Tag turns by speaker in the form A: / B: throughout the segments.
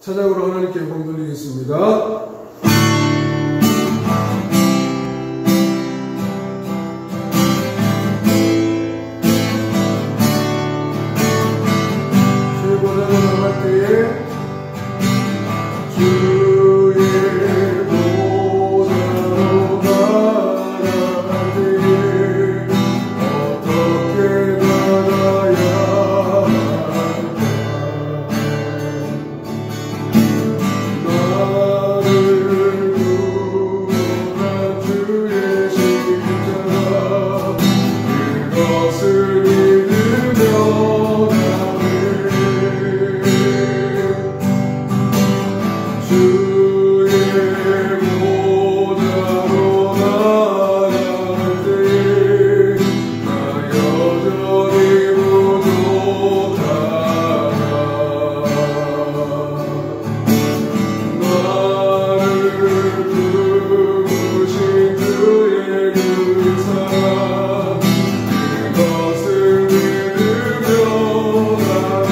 A: 차장으로 하나님께 영광 돌리겠습니다. 주의 보좌로 나갈 때에 주의 보좌로 나갈 때에 어떻게 나가야 할까? 나를 구원한 주의 십자가 그것을 믿으며 나를 주의 보좌로 나갈 때 나 여전히 부족하다. 나를 부르신 주의 그 사랑 그것을 믿으며 나를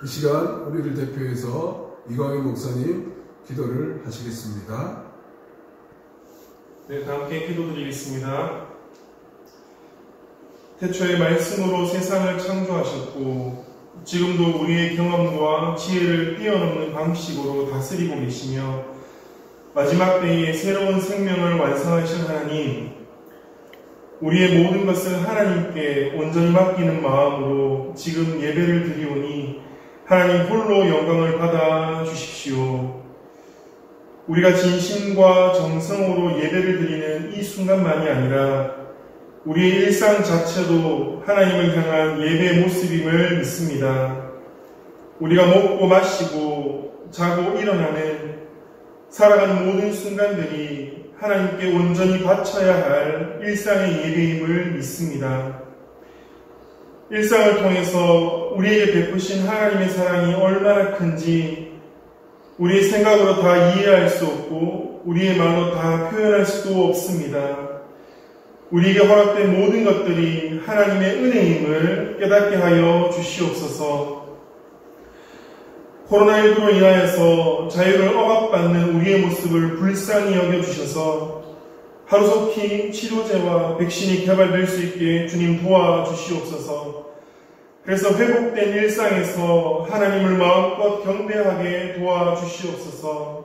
A: 이 시간 우리를 대표해서 이광희 목사님 기도를 하시겠습니다.
B: 네, 다 함께 기도드리겠습니다. 태초에 말씀으로 세상을 창조하셨고 지금도 우리의 경험과 지혜를 뛰어넘는 방식으로 다스리고 계시며 마지막 때에 새로운 생명을 완성하실 하나님, 우리의 모든 것을 하나님께 온전히 맡기는 마음으로 지금 예배를 드리오니 하나님 홀로 영광을 받아 주십시오. 우리가 진심과 정성으로 예배를 드리는 이 순간만이 아니라 우리의 일상 자체도 하나님을 향한 예배의 모습임을 믿습니다. 우리가 먹고 마시고 자고 일어나는 살아가는 모든 순간들이 하나님께 온전히 바쳐야 할 일상의 예배임을 믿습니다. 일상을 통해서 우리에게 베푸신 하나님의 사랑이 얼마나 큰지 우리의 생각으로 다 이해할 수 없고 우리의 말로 다 표현할 수도 없습니다. 우리에게 허락된 모든 것들이 하나님의 은혜임을 깨닫게 하여 주시옵소서. 코로나19로 인하여서 자유를 억압받는 우리의 모습을 불쌍히 여겨주셔서 하루속히 치료제와 백신이 개발될 수 있게 주님 도와주시옵소서. 그래서 회복된 일상에서 하나님을 마음껏 경배하게 도와주시옵소서.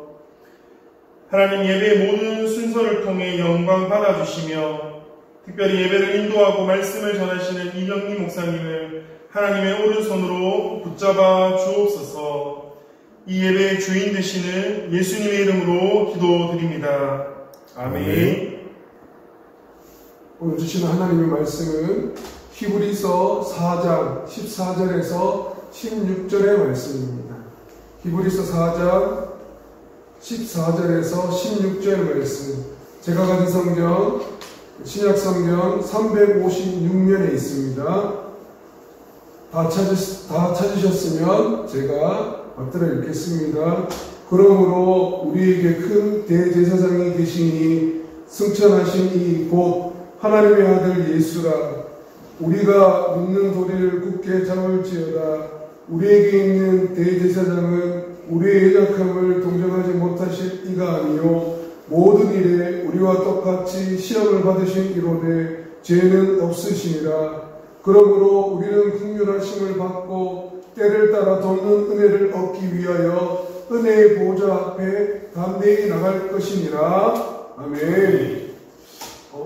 B: 하나님 예배의 모든 순서를 통해 영광 받아주시며 특별히 예배를 인도하고 말씀을 전하시는 이경미 목사님을 하나님의 오른손으로 붙잡아 주옵소서. 이 예배의 주인 되시는 예수님의 이름으로 기도드립니다. 아멘.
A: 오늘 주시는 하나님의 말씀은 히브리서 4장 14절에서 16절의 말씀입니다. 히브리서 4장 14절에서 16절 말씀. 제가 가진 성경 신약성경 356면에 있습니다. 다 찾으셨으면 제가 앞들어 읽겠습니다. 그러므로 우리에게 큰 대제사장이 계시니 승천하신 이 곧 하나님의 아들 예수라. 우리가 믿는 도리를 굳게 잡을지어다. 우리에게 있는 대제사장은 우리의 연약함을 동정하지 못하실 이가 아니요 모든 일에 우리와 똑같이 시험을 받으신 이로되 죄는 없으시니라. 그러므로 우리는 긍휼하심을 받고 때를 따라 돕는 은혜를 얻기 위하여 은혜의 보좌 앞에 담대히 나갈 것이니라. 아멘.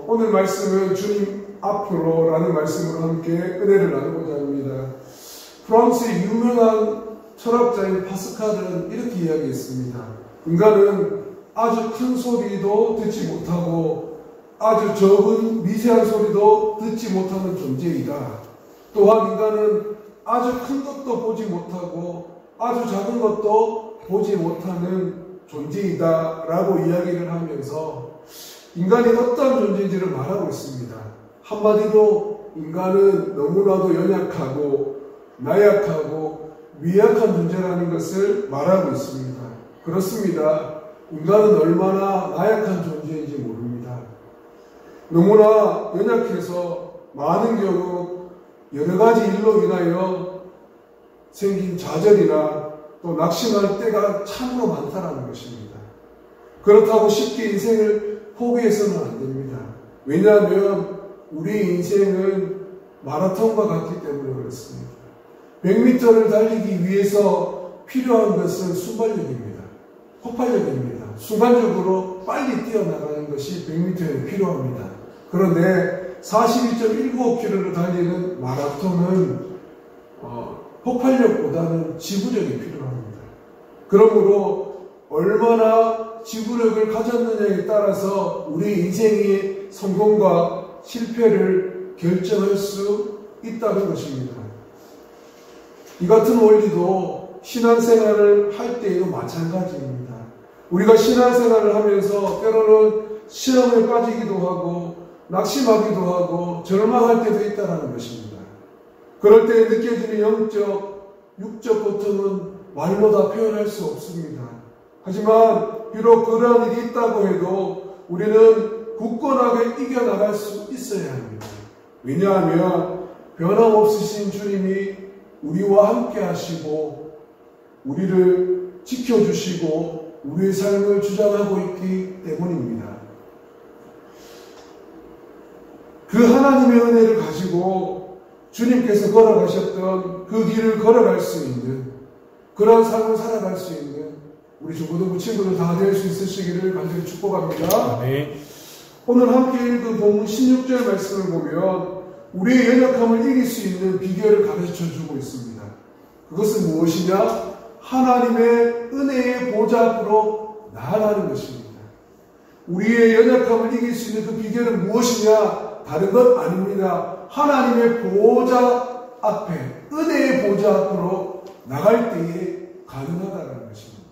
A: 오늘 말씀은 주님 앞으로 라는 말씀으로 함께 은혜를 나누고자 합니다. 프랑스의 유명한 철학자인 파스칼은 이렇게 이야기했습니다. 인간은 아주 큰 소리도 듣지 못하고 아주 적은 미세한 소리도 듣지 못하는 존재이다. 또한 인간은 아주 큰 것도 보지 못하고 아주 작은 것도 보지 못하는 존재이다 라고 이야기를 하면서 인간이 어떠한 존재인지를 말하고 있습니다. 한마디로 인간은 너무나도 연약하고 나약하고 미약한 존재라는 것을 말하고 있습니다. 그렇습니다. 인간은 얼마나 나약한 존재인지 모릅니다. 너무나 연약해서 많은 경우 여러 가지 일로 인하여 생긴 좌절이나 또 낙심할 때가 참으로 많다는 것입니다. 그렇다고 쉽게 인생을 포기해서는 안 됩니다. 왜냐하면 우리 인생은 마라톤과 같기 때문에 그렇습니다. 100m를 달리기 위해서 필요한 것은 순발력입니다. 폭발력입니다. 순간적으로 빨리 뛰어나가는 것이 100m에 필요합니다. 그런데 42.195km를 달리는 마라톤은 폭발력보다는 지구력이 필요합니다. 그러므로 얼마나 지구력을 가졌느냐에 따라서 우리 인생의 성공과 실패를 결정할 수 있다는 것입니다. 이 같은 원리도 신앙생활을 할 때에도 마찬가지입니다. 우리가 신앙생활을 하면서 때로는 시험에 빠지기도 하고 낙심하기도 하고 절망할 때도 있다는 것입니다. 그럴 때 느껴지는 영적, 육적 고통은 말로 다 표현할 수 없습니다. 하지만 비록 그러한 일이 있다고 해도 우리는 굳건하게 이겨나갈 수 있어야 합니다. 왜냐하면 변함없으신 주님이 우리와 함께 하시고 우리를 지켜주시고 우리의 삶을 주장하고 있기 때문입니다. 그 하나님의 은혜를 가지고 주님께서 걸어가셨던 그 길을 걸어갈 수 있는 그러한 삶을 살아갈 수 있는 우리 중고등부 친구들 다 될 수 있으시기를 간절히 축복합니다.
B: 네.
A: 오늘 함께 읽은 본문 16절 말씀을 보면 우리의 연약함을 이길 수 있는 비결을 가르쳐주고 있습니다. 그것은 무엇이냐? 하나님의 은혜의 보좌 앞으로 나아가는 것입니다. 우리의 연약함을 이길 수 있는 그 비결은 무엇이냐? 다른 것 아닙니다. 하나님의 보좌 앞에, 은혜의 보좌 앞으로 나갈 때에 가능하다는 것입니다.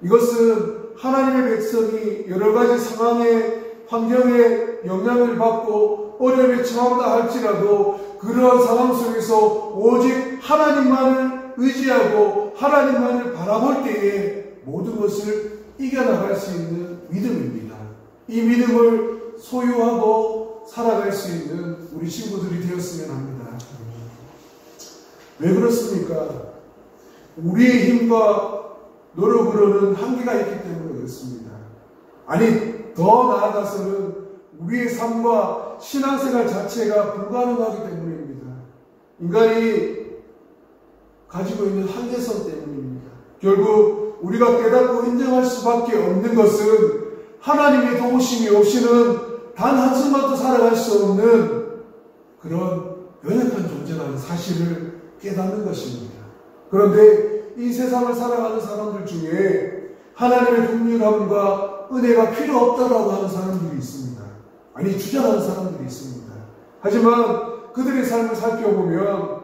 A: 이것은 하나님의 백성이 여러 가지 상황에, 환경에 영향을 받고 어려움에 처한다 할지라도 그러한 상황 속에서 오직 하나님만을 의지하고 하나님만을 바라볼 때에 모든 것을 이겨나갈 수 있는 믿음입니다. 이 믿음을 소유하고 살아갈 수 있는 우리 친구들이 되었으면 합니다. 왜 그렇습니까? 우리의 힘과 노력으로는 한계가 있기 때문에 그렇습니다. 아니, 더 나아가서는 우리의 삶과 신앙생활 자체가 불가능하기 때문입니다. 인간이 가지고 있는 한계성 때문입니다. 결국 우리가 깨닫고 인정할 수밖에 없는 것은 하나님의 도우심이 없이는 단 한순간도 살아갈 수 없는 그런 연약한 존재라는 사실을 깨닫는 것입니다. 그런데 이 세상을 살아가는 사람들 중에 하나님의 긍휼함과 은혜가 필요 없다라고 하는 사람들이 있습니다. 아니, 주장하는 사람들이 있습니다. 하지만 그들의 삶을 살펴보면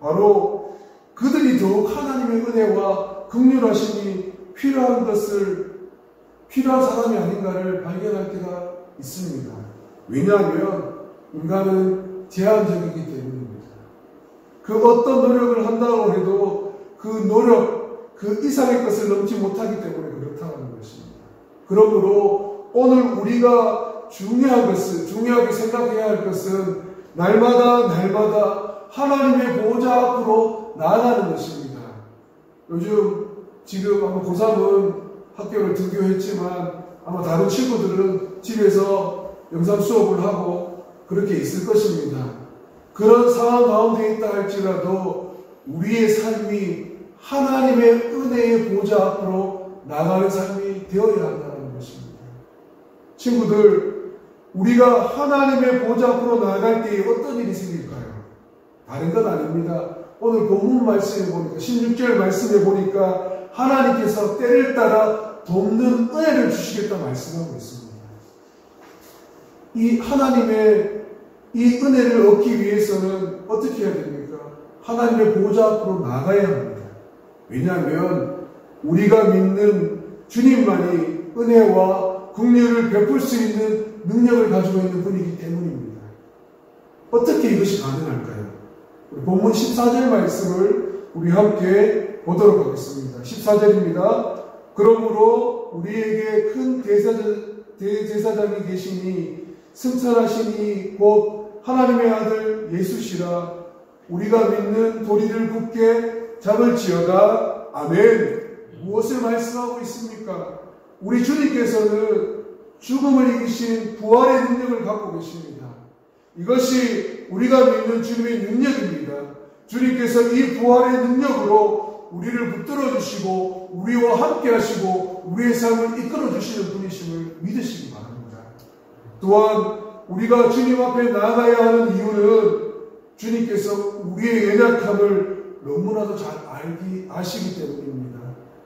A: 바로 그들이 더욱 하나님의 은혜와 긍휼하심이 필요한 사람이 아닌가를 발견할 때가 있습니다. 왜냐하면 인간은 제한적이기 때문입니다. 그 어떤 노력을 한다고 해도 그 노력, 그 이상의 것을 넘지 못하기 때문에 그렇다는 것입니다. 그러므로 오늘 우리가 중요하게 생각해야 할 것은 날마다 하나님의 보좌 앞으로 나아가는 것입니다. 요즘 지금 아마 고3은 학교를 등교했지만 아마 다른 친구들은 집에서 영상 수업을 하고 그렇게 있을 것입니다. 그런 상황 가운데 있다 할지라도 우리의 삶이 하나님의 은혜의 보좌 앞으로 나가는 삶이 되어야 한다는 것입니다. 친구들, 우리가 하나님의 보좌 앞으로 나아갈 때에 어떤 일이 생길까요? 다른 건 아닙니다. 오늘 본문 말씀에 보니까 16절 말씀에 보니까 하나님께서 때를 따라 돕는 은혜를 주시겠다 말씀하고 있습니다. 이 하나님의 이 은혜를 얻기 위해서는 어떻게 해야 됩니까? 하나님의 보좌 앞으로 나가야 합니다. 왜냐하면 우리가 믿는 주님만이 은혜와 긍휼을 베풀 수 있는 능력을 가지고 있는 분이기 때문입니다. 어떻게 이것이 가능할까요? 본문 14절 말씀을 우리 함께 보도록 하겠습니다. 14절입니다. 그러므로 우리에게 큰 대제사장이 계시니 승천하시니 곧 하나님의 아들 예수시라. 우리가 믿는 도리를 굳게 잡을지어다. 아멘. 무엇을 말씀하고 있습니까? 우리 주님께서는 죽음을 이기신 부활의 능력을 갖고 계십니다. 이것이 우리가 믿는 주님의 능력입니다. 주님께서 이 부활의 능력으로 우리를 붙들어 주시고 우리와 함께 하시고 우리의 삶을 이끌어 주시는 분이심을 믿으시기 바랍니다. 또한 우리가 주님 앞에 나아가야 하는 이유는 주님께서 우리의 연약함을 너무나도 잘 아시기 때문입니다.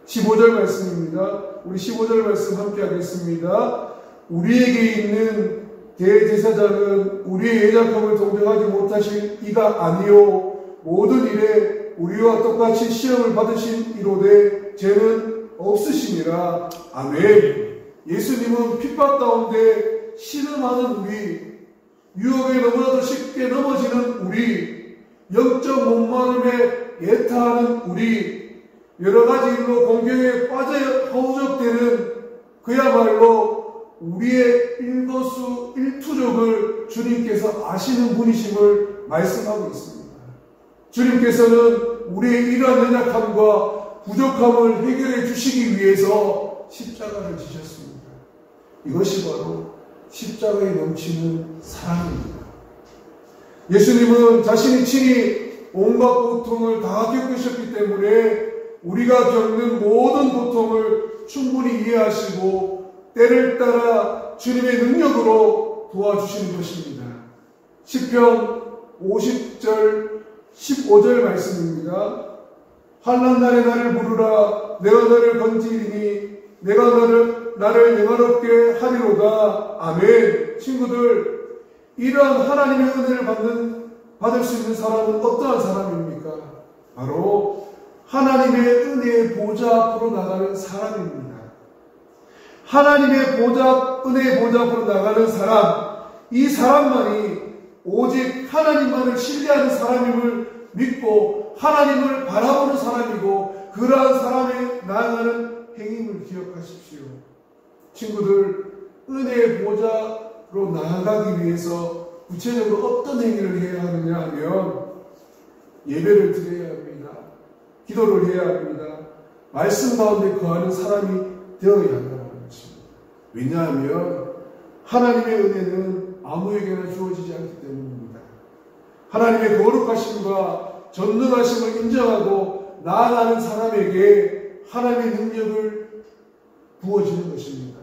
A: 15절 말씀입니다. 우리 15절 말씀 함께 하겠습니다. 우리에게 있는 대제사장은 우리의 연약함을 동정하지 못하실 이가 아니요 모든 일에 우리와 똑같이 시험을 받으신 이로되 죄는 없으시니라. 아멘. 예수님은 핍박 가운데 신음하는 우리, 유혹에 너무나도 쉽게 넘어지는 우리, 영적 목마름에 예타하는 우리, 여러 가지 일로 공경에 빠져 허우적대는 그야말로 우리의 일거수 일투족을 주님께서 아시는 분이심을 말씀하고 있습니다. 주님께서는 우리의 이러한 연약함과 부족함을 해결해 주시기 위해서 십자가를 지셨습니다. 이것이 바로 십자가에 넘치는 사랑입니다. 예수님은 자신이 친히 온갖 고통을 다 겪으셨기 때문에 우리가 겪는 모든 고통을 충분히 이해하시고 때를 따라 주님의 능력으로 도와주시는 것입니다. 시편 50절 15절 말씀입니다. 환난날에 나를 부르라. 내가 너를 건지리니 내가 나를 영화롭게 하리로다. 아멘. 친구들, 이러한 하나님의 은혜를 받을 수 있는 사람은 어떠한 사람입니까? 바로 하나님의 은혜의 보좌 앞으로 나가는 사람입니다. 하나님의 은혜의 보좌 앞으로 나가는 사람, 이 사람만이 오직 하나님만을 신뢰하는 사람임을 믿고 하나님을 바라보는 사람이고, 그러한 사람의 나아가는 행임을 기억하십시오. 친구들, 은혜의 보좌로 나아가기 위해서 구체적으로 어떤 행위를 해야 하느냐 하면 예배를 드려야 합니다. 기도를 해야 합니다. 말씀 가운데 거하는 사람이 되어야 한다는 것입니다. 왜냐하면 하나님의 은혜는 아무에게나 주어지지 않기 때문입니다. 하나님의 거룩하심과 전능하심을 인정하고 나아가는 사람에게 하나님의 능력을 부어주는 것입니다.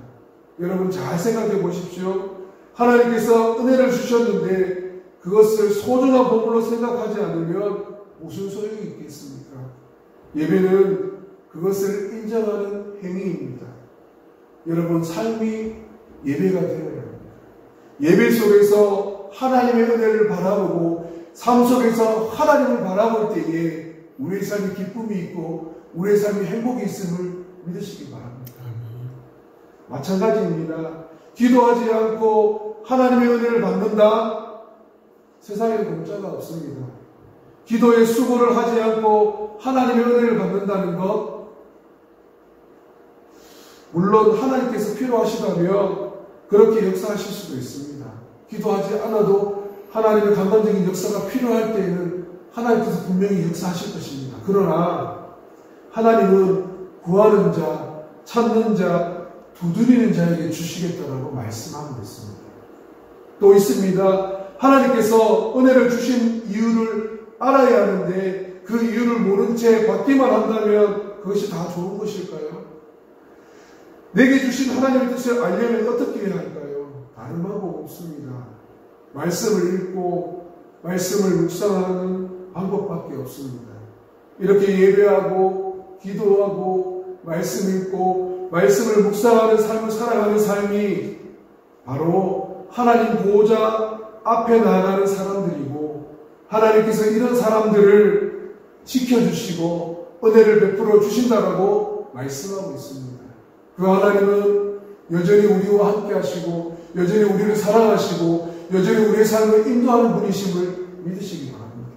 A: 여러분 잘 생각해 보십시오. 하나님께서 은혜를 주셨는데 그것을 소중한 보물로 생각하지 않으면 무슨 소용이 있겠습니까? 예배는 그것을 인정하는 행위입니다. 여러분, 삶이 예배가 되어야 합니다. 예배 속에서 하나님의 은혜를 바라보고 삶 속에서 하나님을 바라볼 때에 우리의 삶이 기쁨이 있고 우리의 삶이 행복이 있음을 믿으시기 바랍니다. 마찬가지입니다. 기도하지 않고 하나님의 은혜를 받는다? 세상에 공짜가 없습니다. 기도에 수고를 하지 않고 하나님의 은혜를 받는다는 것, 물론 하나님께서 필요하시다면 그렇게 역사하실 수도 있습니다. 기도하지 않아도 하나님의 감당적인 역사가 필요할 때에는 하나님께서 분명히 역사하실 것입니다. 그러나 하나님은 구하는 자, 찾는 자, 두드리는 자에게 주시겠다라고 말씀하고 있습니다. 또 있습니다. 하나님께서 은혜를 주신 이유를 알아야 하는데 그 이유를 모른 채 받기만 한다면 그것이 다 좋은 것일까요? 내게 주신 하나님의 뜻을 알려면 어떻게 해야 할까요? 다른 방법 없습니다. 말씀을 읽고 말씀을 묵상하는 방법밖에 없습니다. 이렇게 예배하고 기도하고 말씀 읽고 말씀을 묵상하는 삶을 살아가는 삶이 바로 하나님 보호자 앞에 나가는 사람들이고, 하나님께서 이런 사람들을 지켜주시고 은혜를 베풀어 주신다라고 말씀하고 있습니다. 그 하나님은 여전히 우리와 함께 하시고 여전히 우리를 사랑하시고 여전히 우리의 삶을 인도하는 분이심을 믿으시기 바랍니다.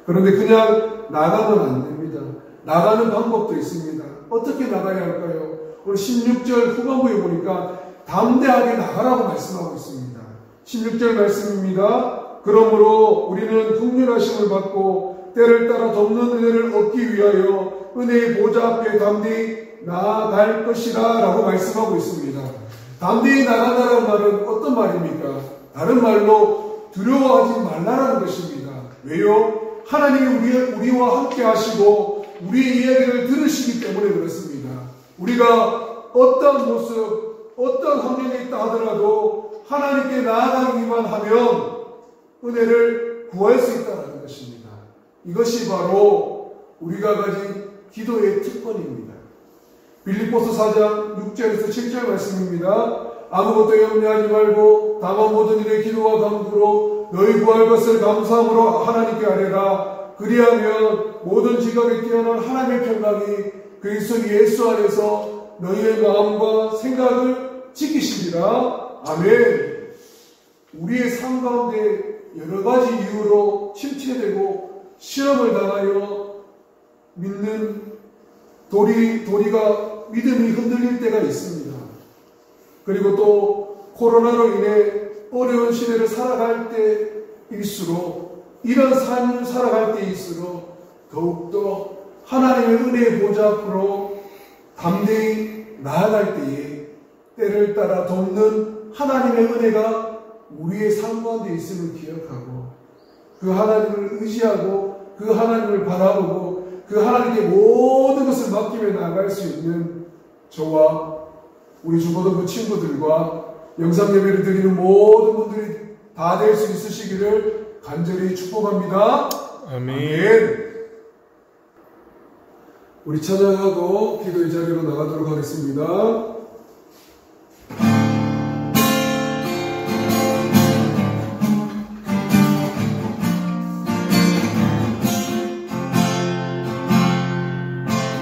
A: 그런데 그냥 나가면 안 됩니다. 나가는 방법도 있습니다. 어떻게 나가야 할까요? 오늘 16절 후반부에 보니까 담대하게 나가라고 말씀하고 있습니다. 16절 말씀입니다. 그러므로 우리는 긍휼하심을 받고 때를 따라 돕는 은혜를 얻기 위하여 은혜의 보좌 앞에 담대히 나아갈 것이다 라고 말씀하고 있습니다. 담대히 나간다는 말은 어떤 말입니까? 다른 말로 두려워하지 말라라는 것입니다. 왜요? 하나님이 우리와 함께 하시고 우리의 이야기를 들으시기 때문에 그렇습니다. 우리가 어떤 모습, 어떤 환경에 있다 하더라도 하나님께 나아가기만 하면 은혜를 구할 수 있다는 것입니다. 이것이 바로 우리가 가진 기도의 특권입니다. 빌립보서 4장 6절에서 7절 말씀입니다. 아무것도 염려하지 말고 다만 모든 일에 기도와 간구로 너희 구할 것을 감사함으로 하나님께 아뢰라. 그리하면 모든 지각에 뛰어난 하나님의 평강이 그리스도 예수 안에서 너희의 마음과 생각을 지키시리라. 아멘. 우리의 삶 가운데 여러 가지 이유로 침체되고 시험을 당하여 믿는 도리가 믿음이 흔들릴 때가 있습니다. 그리고 또 코로나로 인해 어려운 시대를 살아갈 때일수록, 이런 삶을 살아갈 때일수록 더욱더 하나님의 은혜의 보좌 앞으로 담대히 나아갈 때에 때를 따라 돕는 하나님의 은혜가 우리의 삶 가운데 있음을 기억하고 그 하나님을 의지하고 그 하나님을 바라보고 그 하나님께 모든 것을 맡기며 나아갈 수 있는 저와 우리 중고등부 친구들과 영상 예배를 드리는 모든 분들이 다 될 수 있으시기를 간절히 축복합니다. 아멘. 우리 찬양하고 기도의 자리로 나가도록 하겠습니다.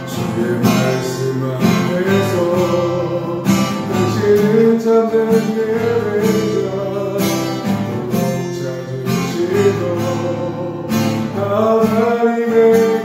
A: 주의 말씀 앞에서 당신은 참된 예배자 찾으시고 하나님의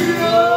A: 주여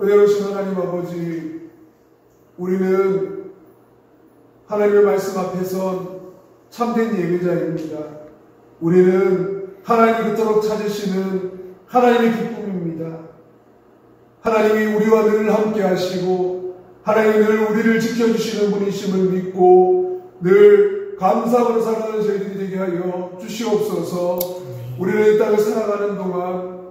A: 은혜로우신 하나님 아버지, 우리는 하나님의 말씀 앞에선 참된 예배자입니다. 우리는 하나님이 그토록 찾으시는 하나님의 기쁨입니다. 하나님이 우리와 늘 함께 하시고 하나님이 늘 우리를 지켜주시는 분이심을 믿고 늘 감사함으로 살아가는 저희들이 되게 하여 주시옵소서. 우리는 이 땅을 살아가는 동안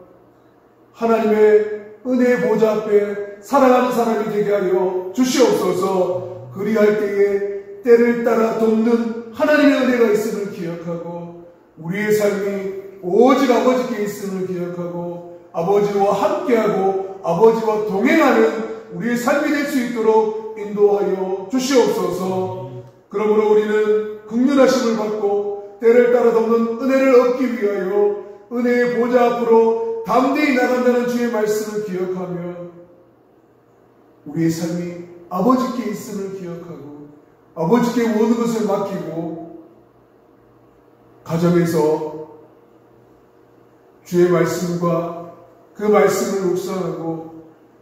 A: 하나님의 은혜의 보좌 앞에 살아가는 사람이 되게 하여 주시옵소서. 그리할 때에 때를 따라 돕는 하나님의 은혜가 있음을 기억하고 우리의 삶이 오직 아버지께 있음을 기억하고 아버지와 함께하고 아버지와 동행하는 우리의 삶이 될 수 있도록 인도하여 주시옵소서. 그러므로 우리는 긍휼하심을 받고 때를 따라 돕는 은혜를 얻기 위하여 은혜의 보좌 앞으로 담대히 나간다는 주의 말씀을 기억하며 우리의 삶이 아버지께 있음을 기억하고 아버지께 모든 것을 맡기고 가정에서 주의 말씀과 그 말씀을 묵상하고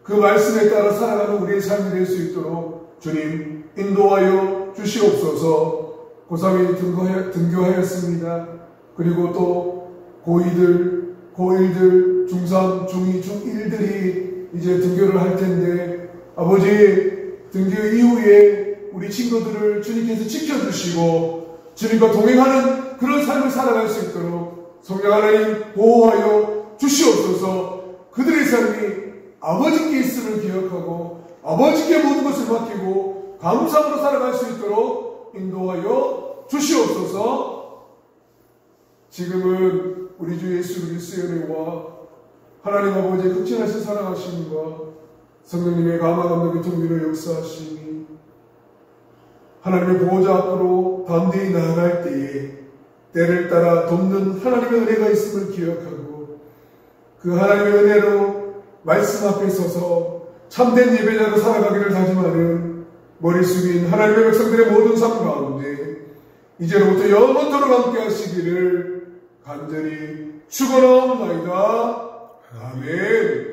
A: 그 말씀에 따라 살아가는 우리의 삶이 될 수 있도록 주님 인도하여 주시옵소서. 고3이 등교하였습니다. 그리고 또 고2들, 고1들, 중3, 중2, 중1들이 이제 등교를 할 텐데 아버지 등교 이후에 우리 친구들을 주님께서 지켜주시고 주님과 동행하는 그런 삶을 살아갈 수 있도록 성령 하나님 보호하여 주시옵소서. 그들의 삶이 아버지께 있음을 기억하고 아버지께 모든 것을 맡기고 감사함으로 살아갈 수 있도록 인도하여 주시옵소서. 지금은 우리 주 예수 그리스도의 은혜와 하나님 아버지의 극진하신 사랑하심과 성령님의 감화감독의 통비로 역사하심이 하나님의 보호자 앞으로 담대히 나아갈 때에 때를 따라 돕는 하나님의 은혜가 있음을 기억하고 그 하나님의 은혜로 말씀 앞에 서서 참된 예배자로 살아가기를 다짐하는 머리 숙인 하나님의 백성들의 모든 삶 가운데 이제로부터 영원토록 함께 하시기를 간절히 축원하옵나이다. 아멘.